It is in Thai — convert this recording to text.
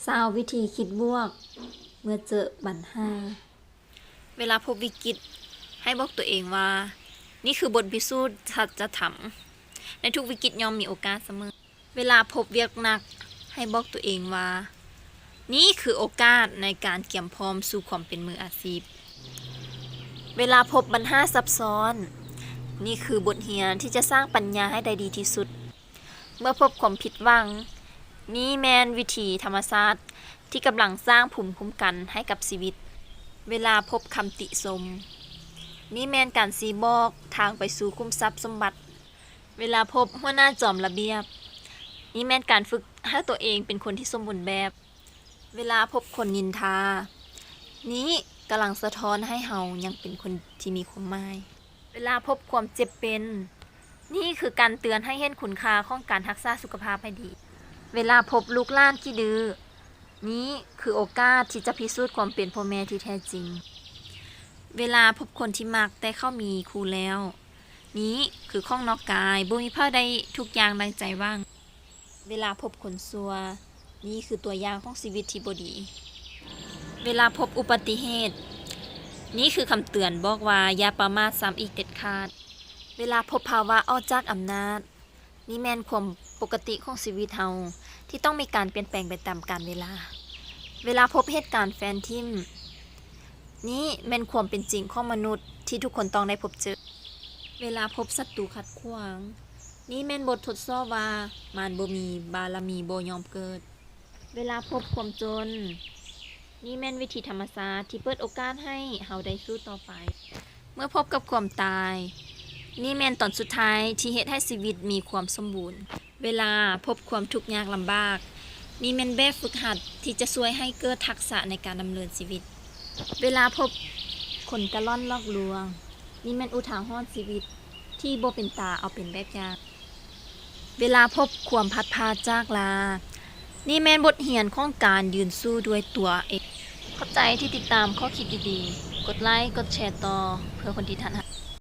20วิธีคิดบวกเมื่อเจอปัญหาเวลาพบวิกฤตให้บอกตัวเองว่านี่คือบทพิสูจน์สัจธรรมในทุกวิกฤตย่อมมีโอกาสเสมอเวลาพบเวียกหนักให้บอกตัวเองว่านี่คือโอกาสในการเตรียมพร้อมสู่ความเป็นมืออาชีพเวลาพบปัญหาซับซ้อนนี่คือบทเรียนที่จะสร้างปัญญาให้ได้ดีที่สุดเมื่อพบความผิดหวังนี่แมนวิธีธรรมชาติที่กำลังสร้างภูมิคุ้มกันให้กับชีวิตเวลาพบคำติชมนี่แมนการซีบอกทางไปสู่คุ้มทรัพย์สมบัติเวลาพบหัวหน้าจอมระเบียบนี่แมนการฝึกให้ตัวเองเป็นคนที่สมบูรณ์แบบเวลาพบคนนินทานี้กำลังสะท้อนให้เฮายังเป็นคนที่มีความหมายเวลาพบความเจ็บเป็นนี่คือการเตือนให้เห็นคุณค่าของการรักษาสุขภาพให้ดีเวลาพบลูกหลานที่ดื้อนี้คือโอกาสที่จะพิสูจน์ความเป็นพ่อแม่ที่แท้จริงเวลาพบคนที่มักแต่เข้ามีคู่แล้วนี้คือข้องนอกกายบ่มีผ้าใดทุกอย่างดังใจว่างเวลาพบคนซัวนี่คือตัวอย่างของชีวิตที่บ่ดีเวลาพบอุบัติเหตุนี่คือคำเตือนบอกว่าอย่าประมาทซ้ำอีกเด็ดขาดเวลาพบภาวะออกจากอำนาจนี่แม่นความปกติของชีวิตเฮาที่ต้องมีการเปลี่ยนแปลงไปตามกาลเวลาเวลาพบเหตุการณ์แฟนทิมนี่แม่นความเป็นจริงของมนุษย์ที่ทุกคนต้องได้พบเจอเวลาพบศัตรูขัดขวางนี่แม่นบททดสอบว่ามารบ่มีบารมีบ่ยอมเกิดเวลาพบความจนนี่แม่นวิธีธรรมชาติที่เปิดโอกาสให้เฮาได้สู้ต่อไปเมื่อพบกับความตายนี่แม่นตอนสุดท้ายที่เฮ็ดให้ชีวิตมีความสมบูรณ์เวลาพบความทุกข์ยากลำบากนี่แม่นแบบฝึกหัดที่จะช่วยให้เกิดทักษะในการดำเนินชีวิตเวลาพบคนกะล่อนลอกลวงนี่แม่นอุทาหรณ์ชีวิตที่บ่เป็นตาเอาเป็นแบบอย่างเวลาพบความพัดพาจากลานี่แม่นบทเรียนของการยืนสู้ด้วยตัวเองเข้าใจที่ติดตามข้อคิดดีๆกดไลค์กดแชร์ต่อเพื่อคนที่ทัน